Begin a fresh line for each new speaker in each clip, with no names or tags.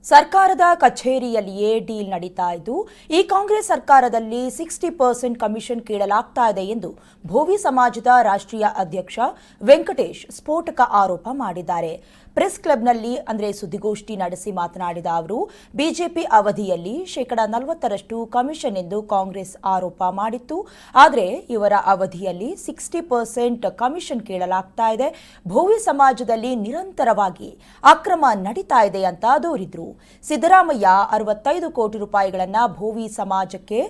ಸರ್ಕಾರದ ಕಚೇರಿಯಲ್ಲಿಯೇ ಡೀಲ್ ನಡೀತಾ ಇದ್ದು ಈ ಕಾಂಗ್ರೆಸ್ ಸರ್ಕಾರದಲ್ಲಿ 60% ಕಮಿಷನ್ ಕೇಳಲಾಗ್ತಾ ಇದೆ ಎಂದು ಭೋವಿ ಸಮಾಜದ ರಾಷ್ಟ್ರೀಯ ಅಧ್ಯಕ್ಷ ವೆಂಕಟೇಶ್ ಸ್ಫೋಟಕ ಆರೋಪ ಮಾಡಿದ್ದಾರೆ. ಪ್ರೆಸ್ ಕ್ಲಬ್ನಲ್ಲಿ ಸುದ್ದಿಗೋಷ್ಠಿ ನಡೆಸಿ ಮಾತನಾಡಿದ ಅವರು ಬಿಜೆಪಿ ಅವಧಿಯಲ್ಲಿ 40% ಕಮಿಷನ್ ಎಂದು ಕಾಂಗ್ರೆಸ್ ಆರೋಪ ಮಾಡಿತ್ತು. ಆದರೆ ಇವರ ಅವಧಿಯಲ್ಲಿ 60% ಕಮಿಷನ್ ಕೇಳಲಾಗ್ತಾ ಇದೆ. ಭೋವಿ ಸಮಾಜದಲ್ಲಿ ನಿರಂತರವಾಗಿ ಅಕ್ರಮ ನಡೀತಾ ಇದೆ ಅಂತ ದೂರಿದ್ರು. ಸಿದ್ದರಾಮಯ್ಯ 65 ಕೋಟಿ ರೂಪಾಯಿಗಳನ್ನು ಭೋವಿ ಸಮಾಜಕ್ಕೆ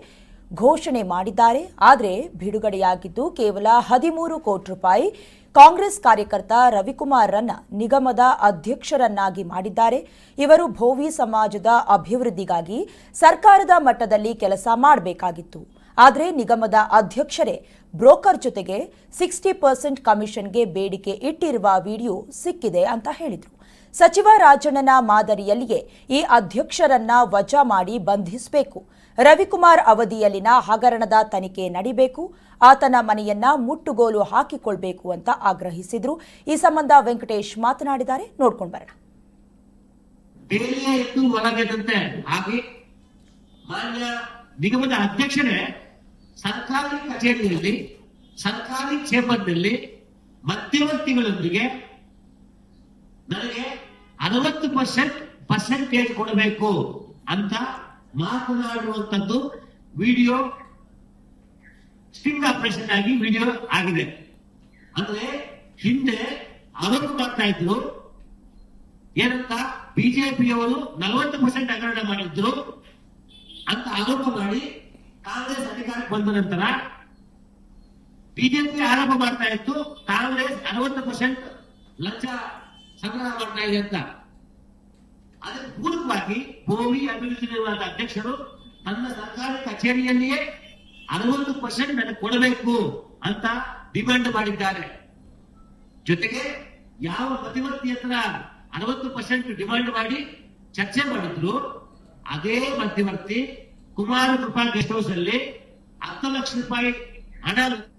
ಘೋಷಣೆ ಮಾಡಿದ್ದಾರೆ. ಆದರೆ ಬಿಡುಗಡೆಯಾಗಿದ್ದು ಕೇವಲ 13 ಕೋಟಿ ರೂಪಾಯಿ. ಕಾಂಗ್ರೆಸ್ ಕಾರ್ಯಕರ್ತ ರವಿಕುಮಾರ್ರನ್ನ ನಿಗಮದ ಅಧ್ಯಕ್ಷರನ್ನಾಗಿ ಮಾಡಿದ್ದಾರೆ. ಇವರು ಭೋವಿ ಸಮಾಜದ ಅಭಿವೃದ್ಧಿಗಾಗಿ ಸರ್ಕಾರದ ಮಟ್ಟದಲ್ಲಿ ಕೆಲಸ ಮಾಡಬೇಕಾಗಿತ್ತು. ಆದರೆ ನಿಗಮದ ಅಧ್ಯಕ್ಷರೇ ಬ್ರೋಕರ್ ಜೊತೆಗೆ 60% ಕಮಿಷನ್ಗೆ ಬೇಡಿಕೆ ಇಟ್ಟಿರುವ ವಿಡಿಯೋ ಸಿಕ್ಕಿದೆ ಅಂತ ಹೇಳಿದರು. ಸಚಿವ ರಾಜಣ್ಣನ ಮಾದರಿಯಲ್ಲಿಯೇ ಈ ಅಧ್ಯಕ್ಷರನ್ನ ವಜಾ ಮಾಡಿ ಬಂಧಿಸಬೇಕು. ರವಿಕುಮಾರ್ ಅವಧಿಯಲ್ಲಿನ ಹಗರಣದ ತನಿಖೆ ನಡೀಬೇಕು. ಆತನ ಮನೆಯನ್ನ ಮುಟ್ಟುಗೋಲು ಹಾಕಿಕೊಳ್ಬೇಕು ಅಂತ ಆಗ್ರಹಿಸಿದ್ರು. ಈ ಸಂಬಂಧ ವೆಂಕಟೇಶ್ ಮಾತನಾಡಿದ್ದಾರೆ. ನೋಡ್ಕೊಂಡು ಬರೋಣ.
ಮಾನ್ಯ ನಿಗಮದ ಅಧ್ಯಕ್ಷರೇ ಸರ್ಕಾರಿ ಕಚೇರಿಯಲ್ಲಿ ಸರ್ಕಾರಿ ಚೇಂಬರ್ನಲ್ಲಿ ಮಧ್ಯವರ್ತಿಗಳೊಂದಿಗೆ ನನಗೆ 60% ಕೊಡಬೇಕು ಅಂತ ಮಾತನಾಡುವಂತದ್ದು ವಿಡಿಯೋ ಸ್ಟಿಂಗ್ ಆಪರೇಷನ್ ಆಗಿ ವಿಡಿಯೋ ಆಗಿದೆ. ಅಂದ್ರೆ ಹಿಂದೆ ಆರೋಪ ಮಾಡ್ತಾ ಇದ್ರು ಏನಂತ, ಬಿಜೆಪಿಯವರು 40% ಹಗರಣ ಮಾಡಿದ್ರು ಅಂತ ಆರೋಪ ಮಾಡಿ ಕಾಂಗ್ರೆಸ್ ಅಧಿಕಾರಕ್ಕೆ ಬಂದ ನಂತರ ಬಿಜೆಪಿ ಆರೋಪ ಮಾಡ್ತಾ ಇತ್ತು ಕಾಂಗ್ರೆಸ್ 60% ಲಂಚ ಸಂಗ್ರಹ ಮಾಡ್ತಾ ಇದೆ ಅಂತ. ಅದಕ್ಕೆ ಪೂರಕವಾಗಿ ಭೋವಿ ಅಭಿವೃದ್ಧಿ ನಿಗಮದ ಅಧ್ಯಕ್ಷರು ತನ್ನ ಸರ್ಕಾರಿ ಕಚೇರಿಯಲ್ಲಿಯೇ 60% ನನಗೆ ಕೊಡಬೇಕು ಅಂತ ಡಿಮ್ಯಾಂಡ್ ಮಾಡಿದ್ದಾರೆ. ಜೊತೆಗೆ ಯಾವ ಮಧ್ಯವರ್ತಿ ಹತ್ರ 60% ಡಿಮ್ಯಾಂಡ್ ಮಾಡಿ ಚರ್ಚೆ ಮಾಡಿದ್ರು, ಅದೇ ಮಧ್ಯವರ್ತಿ ಕುಮಾರ ಕೃಪಾ ಗೆಸ್ಟ್ ಹೌಸ್ ಅಲ್ಲಿ 10 ಲಕ್ಷ ರೂಪಾಯಿ ಹಣ